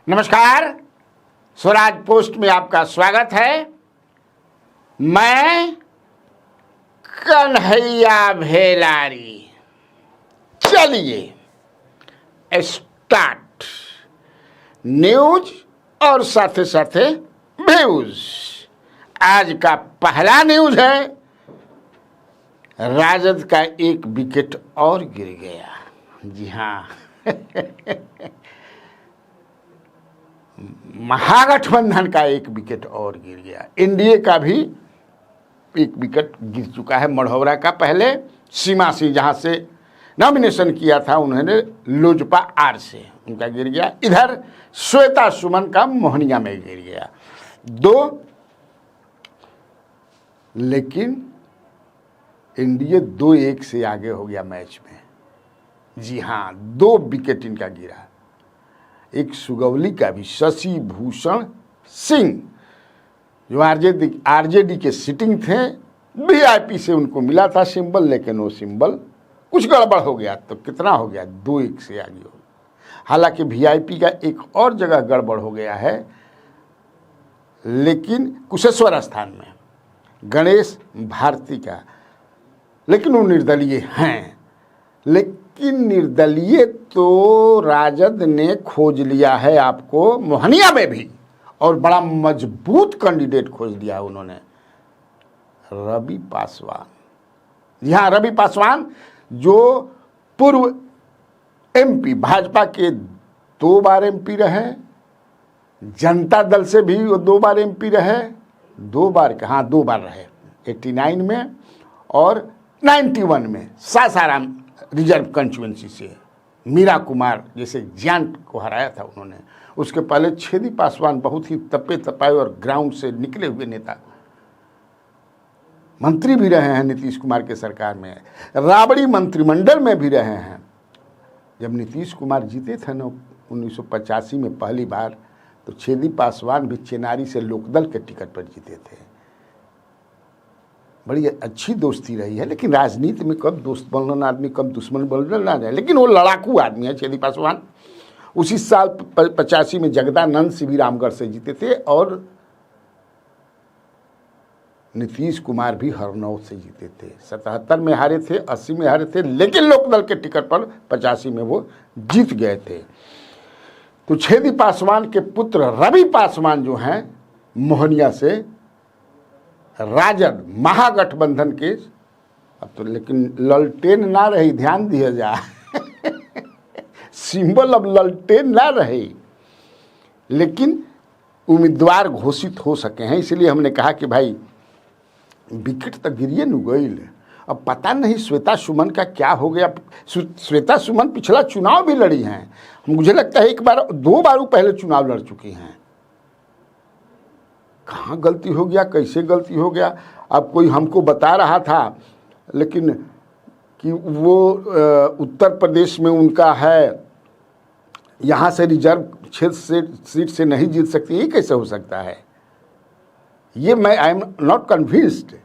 नमस्कार, स्वराज पोस्ट में आपका स्वागत है। मैं कन्हैया भेलारी। चलिए स्टार्ट न्यूज और साथे साथे व्यूज। आज का पहला न्यूज है, राजद का एक विकेट और गिर गया। जी हाँ महागठबंधन का एक विकेट और गिर गया। एनडीए का भी एक विकेट गिर चुका है। मढ़ौरा का पहले सीमा सिंह जहां से नॉमिनेशन किया था, उन्होंने लोजपा आर से उनका गिर गया। इधर श्वेता सुमन का मोहनिया में गिर गया दो, लेकिन एनडीए 2-1 से आगे हो गया मैच में। जी हाँ, 2 विकेट इनका गिरा। एक सुगौली का भी, शशि भूषण सिंह जो आरजेडी के सिटिंग थे, वीआईपी से उनको मिला था सिंबल, लेकिन वो सिंबल कुछ गड़बड़ हो गया। तो कितना हो गया? 2-1 से आगे हो गया। हालांकि वीआईपी का एक और जगह गड़बड़ हो गया है, लेकिन कुशेश्वर स्थान में गणेश भारती का, लेकिन वो निर्दलीय हैं। लेकिन निर्दलीय तो राजद ने खोज लिया है आपको मोहनिया में भी, और बड़ा मजबूत कैंडिडेट खोज लिया उन्होंने, रवि पासवान। जी हाँ, रवि पासवान जो पूर्व एमपी, भाजपा के 2 बार एमपी रहे, जनता दल से भी वो 2 बार एमपी रहे, 2 बार हाँ 2 बार रहे, 89 में और 91 में सासाराम रिजर्व कंस्टिट्यूएंसी से मीरा कुमार जैसे जियांट को हराया था उन्होंने। उसके पहले छेदी पासवान बहुत ही तपे तपाए और ग्राउंड से निकले हुए नेता, मंत्री भी रहे हैं नीतीश कुमार के सरकार में, राबड़ी मंत्रिमंडल में भी रहे हैं। जब नीतीश कुमार जीते थे ना 1985 में पहली बार, तो छेदी पासवान भी चेनारी से लोकदल के टिकट पर जीते थे। बड़ी अच्छी दोस्ती रही है, लेकिन राजनीति में कब दोस्त बनना आदमी, कब दुश्मन बनना ना जाए। लेकिन वो लड़ाकू आदमी है छेदी पासवान। उसी साल 85 में जगदानंद शिविर रामगढ़ से जीते थे, और नीतीश कुमार भी हरनौत से जीते थे। 77 में हारे थे, 80 में हारे थे, लेकिन लोकदल के टिकट पर 85 में वो जीत गए थे। तो छेदी पासवान के पुत्र रवि पासवान जो हैं मोहनिया से, राजद महागठबंधन के, अब तो लेकिन ललटेन ना रही, ध्यान दिया जाए सिंबल अब ललटेन ना रही, लेकिन उम्मीदवार घोषित हो सके हैं। इसलिए हमने कहा कि भाई विकेट तो गिरिए न गई। अब पता नहीं श्वेता सुमन का क्या हो गया। श्वेता सुमन पिछला चुनाव भी लड़ी हैं, मुझे लगता है 1 बार 2 बार पहले चुनाव लड़ चुकी हैं। कहाँ गलती हो गया, कैसे गलती हो गया? अब कोई हमको बता रहा था, लेकिन कि वो उत्तर प्रदेश में उनका है, यहाँ से रिजर्व क्षेत्र से सीट से नहीं जीत सकती। ये कैसे हो सकता है? ये मैं आई एम नॉट कन्विंस्ड।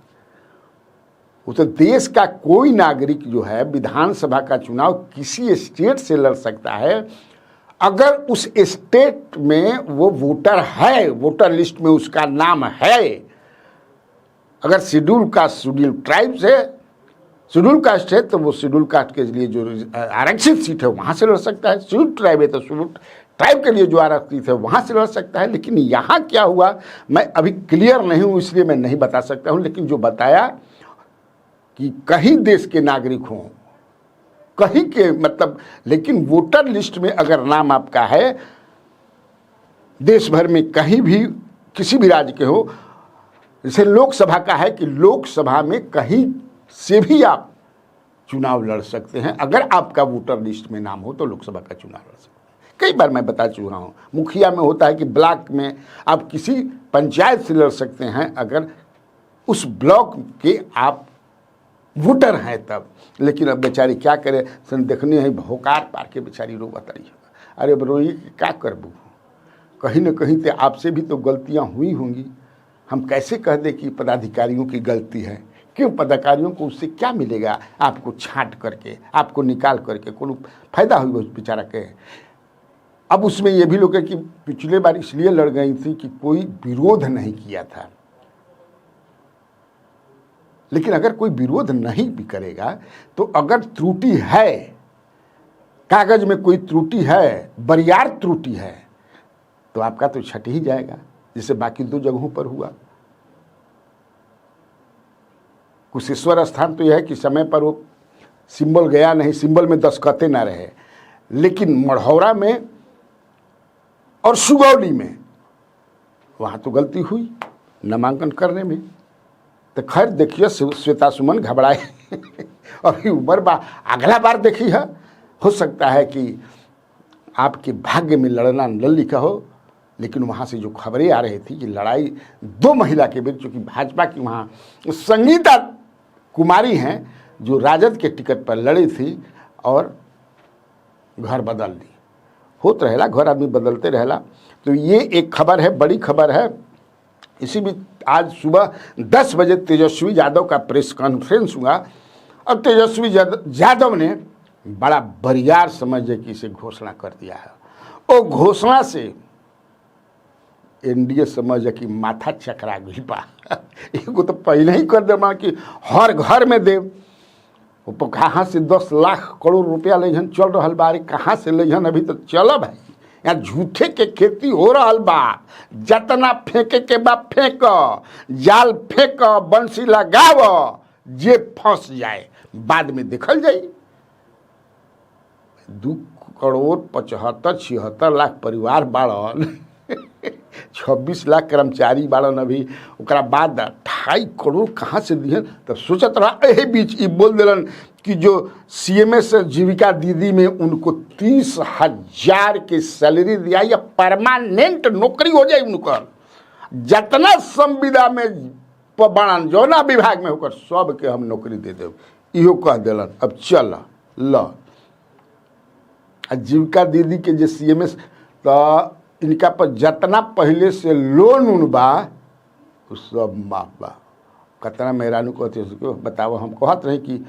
वो तो देश का कोई नागरिक जो है विधानसभा का चुनाव किसी स्टेट से लड़ सकता है, अगर उस स्टेट में वो वोटर है, वोटर लिस्ट में उसका नाम है। अगर शेड्यूल कास्ट, शेड्यूल ट्राइब से शेड्यूल कास्ट है, तो वो शेड्यूल कास्ट के लिए जो आरक्षित सीट है वहाँ से लड़ सकता है। शेड्यूल ट्राइब है तो शेड्यूल ट्राइब के लिए जो आरक्षित है वहाँ से लड़ सकता है। लेकिन यहाँ क्या हुआ मैं अभी क्लियर नहीं हूँ, इसलिए मैं नहीं बता सकता हूँ। लेकिन जो बताया कि कहीं देश के नागरिक हों, कहीं के मतलब, लेकिन वोटर लिस्ट में अगर नाम आपका है, देश भर में कहीं भी किसी भी राज्य के हो, जैसे लोकसभा का है कि लोकसभा में कहीं से भी आप चुनाव लड़ सकते हैं। अगर आपका वोटर लिस्ट में नाम हो तो लोकसभा का चुनाव लड़ सकते हैं। कई बार मैं बता चुका हूँ, मुखिया में होता है कि ब्लॉक में आप किसी पंचायत से लड़ सकते हैं अगर उस ब्लॉक के आप वोटर हैं तब। लेकिन अब बेचारी क्या करे, सन देखने है भोकार पार के बेचारी रो बताई। अरे अब रोइए क्या करबू, कहीं न कहीं तो आपसे भी तो गलतियां हुई होंगी। हम कैसे कह दें कि पदाधिकारियों की गलती है? क्यों? पदाधिकारियों को उससे क्या मिलेगा? आपको छांट करके, आपको निकाल करके कोई फायदा हुई उस बेचारा के? अब उसमें ये भी लोग है कि पिछले बार इसलिए लड़ गई थी कि कोई विरोध नहीं किया था, लेकिन अगर कोई विरोध नहीं भी करेगा तो अगर त्रुटि है, कागज में कोई त्रुटि है, बरियार त्रुटि है, तो आपका तो छट ही जाएगा, जैसे बाकी 2 जगहों पर हुआ। कुशेश्वर स्थान तो यह है कि समय पर वो सिंबल गया नहीं, सिंबल में दस्तखतें ना रहे, लेकिन मढ़ौरा में और सुगौली में वहाँ तो गलती हुई नामांकन करने में। तो खैर देखिए श्वेता सुमन घबराए अभी उम्र अगला बार देखी है, हो सकता है कि आपके भाग्य में लड़ना न लिखा हो, लेकिन वहाँ से जो खबरें आ रही थी कि लड़ाई 2 महिला के बीच, चूँकि भाजपा की वहाँ संगीता कुमारी हैं जो राजद के टिकट पर लड़ी थी और घर बदल दी, होत रहेला, घर आदमी बदलते रहेला। तो ये एक खबर है, बड़ी खबर है। इसी भी आज सुबह 10 बजे तेजस्वी यादव का प्रेस कॉन्फ्रेंस हुआ और तेजस्वी यादव ने बड़ा बरियार समझे कि इसे घोषणा कर दिया है। वो घोषणा से एनडीए समझे कि माथा चकरा गई बा एगो तो पहले ही कर दे कि हर घर में दे, वो कहाँ से 10 लाख करोड़ रुपया लेहन चल रहा बा, कहाँ से लेहन अभी तो चल भाई, यहाँ झूठे के खेती हो रहा बा, जतना फेंके के बा फेंक, जाल फेंक, बंसी लगाव, जे फंस जाए बाद में देखल जाए। 2 करोड़ 75-76 लाख परिवार बाड़न 26 लाख कर्मचारी बाड़न, अभी ओकरा बाद 2.5 करोड़ कहाँ से दिहन। तब सोचत रहा यही बीच ये बोल दिलन कि जो सीएमएस जीविका दीदी में उनको 30,000 की सैलरी दिया या परमानेंट नौकरी हो जाए उनकर, जितना संविदा में बाड़न जौना विभाग में होकर सब के हम नौकरी दे देव, इहो कह दिलन। अब चल ल जीविका दीदी के जो सीएमएस तो इनका पर जितना पहले से लोन उन बा सब माफ बा। कतना मेहरानू कहते उसको बताओ, हम कहत रहे कि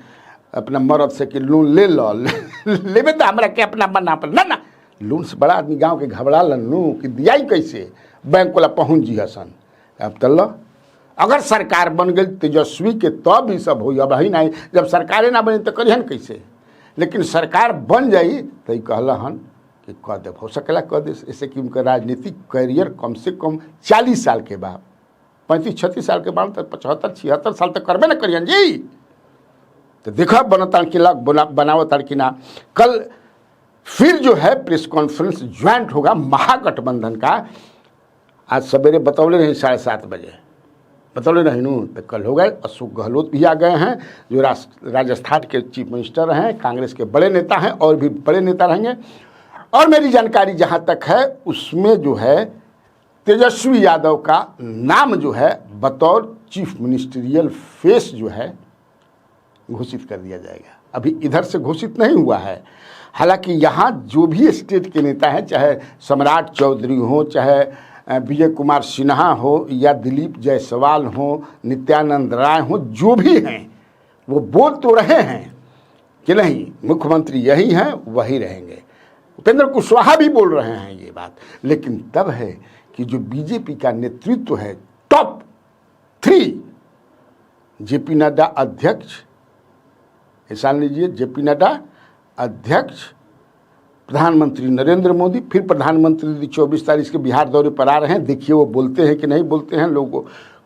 अपना मर्द से कि लोन ले लो लेबे तो हमरा के अपना बना पर ना लोन से बड़ा आदमी गांव के घबरा लनू कि दिया कैसे, बैंक वाला पहुँच जी हसन। अब तो लो अगर सरकार बन गई तेजस्वी के तब ही सब हो, अब ही नहीं, जब सरकारें ना बनी तो करिहन कैसे, लेकिन सरकार बन जाई तो कहला हन कि कह दे, हो सकेला कह दे, ऐसे कि उनका राजनीतिक कैरियर कम से कम 40 साल के बाद, 35-36 साल के बाद, तो 75-76 साल तक करबे ना करियन जी। तो देखा बनता कि बनावता कि ना। कल फिर जो है प्रेस कॉन्फ्रेंस ज्वाइंट होगा महागठबंधन का, आज सवेरे बतौले रहे 7:30 बजे, बतौले रहे नू, तो कल हो गए। अशोक गहलोत भी आ गए हैं जो राजस्थान के चीफ मिनिस्टर हैं, कांग्रेस के बड़े नेता हैं और भी बड़े नेता रहेंगे। और मेरी जानकारी जहाँ तक है उसमें जो है तेजस्वी यादव का नाम जो है बतौर चीफ मिनिस्ट्रियल फेस जो है घोषित कर दिया जाएगा। अभी इधर से घोषित नहीं हुआ है, हालांकि यहाँ जो भी स्टेट के नेता हैं, चाहे सम्राट चौधरी हो, चाहे विजय कुमार सिन्हा हो या दिलीप जायसवाल हो, नित्यानंद राय हो, जो भी हैं वो बोल तो रहे हैं कि नहीं मुख्यमंत्री यही हैं वही रहेंगे। उपेंद्र कुशवाहा भी बोल रहे हैं ये बात, लेकिन तब है कि जो बीजेपी का नेतृत्व है टॉप 3, जेपी नड्डा अध्यक्ष, ऐसा लीजिए जेपी नड्डा अध्यक्ष, प्रधानमंत्री नरेंद्र मोदी, फिर प्रधानमंत्री 24 तारीख के बिहार दौरे पर आ रहे हैं। देखिए वो बोलते हैं कि नहीं बोलते हैं, लोगों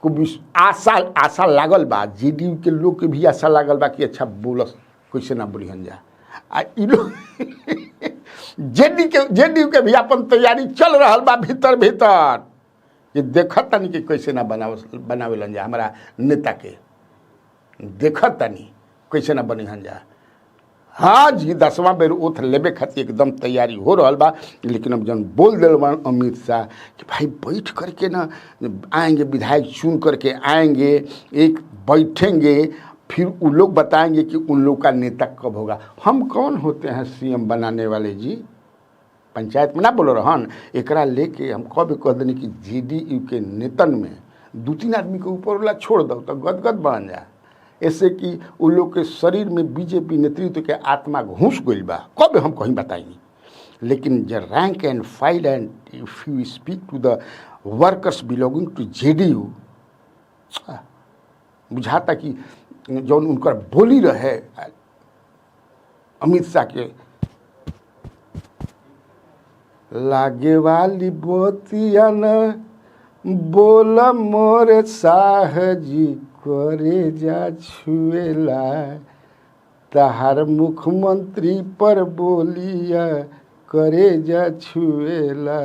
को आशा लागल बा, जेडीयू के लोग के भी आशा लागल बा कि अच्छा बोलस, कैसे ना बोलिहन जा। आ लोग जेडीयू के भी अपन तैयारी चल रहा बा भीतर भीतर, ये देखत तनी कि कैसे ना बनावेलन जा, हमारा नेता के देखत तनी कैसे ना बनिहन जा। हाँ जी 10वां बेर ओथ लेबे खातिर एकदम तैयारी हो रहा बा, लेकिन अब जन बोल दिल अमित शाह कि भाई बैठ करके ना आएंगे, विधायक चुन करके आएंगे, एक बैठेंगे, फिर वो लोग बताएंगे कि उन लोग का नेता कब होगा। हम कौन होते हैं सीएम बनाने वाले जी, पंचायत में ना बोलो रहन। एकरा लेके हम कब कह देनी कि जेडीयू के नेतन में 2-3 आदमी के ऊपर वाला छोड़ दो तो गदगद बन जा, ऐसे कि उन लोग के शरीर में बीजेपी नेतृत्व के आत्मा घुस गई बा, कब हम कहीं बताएंगे। लेकिन the rank and file and if you speak to the workers belonging to JDU, बुझाता कि जौन उनकर बोली रहे अमित शाह के, लागे वाली बोतिया न बोल मोर शाह जी, करे जा छुएला तहार मुख्यमंत्री पर बोलिया, करे जा छुएला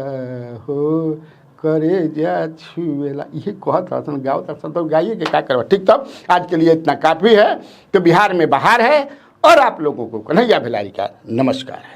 हो, करे जा छुएला। ये कहत रहसन, गाओ तक तो गाइए के क्या करवा। ठीक, तब आज के लिए इतना काफ़ी है। तो बिहार में बहार है और आप लोगों को कन्हैया भिलारी का नमस्कार है।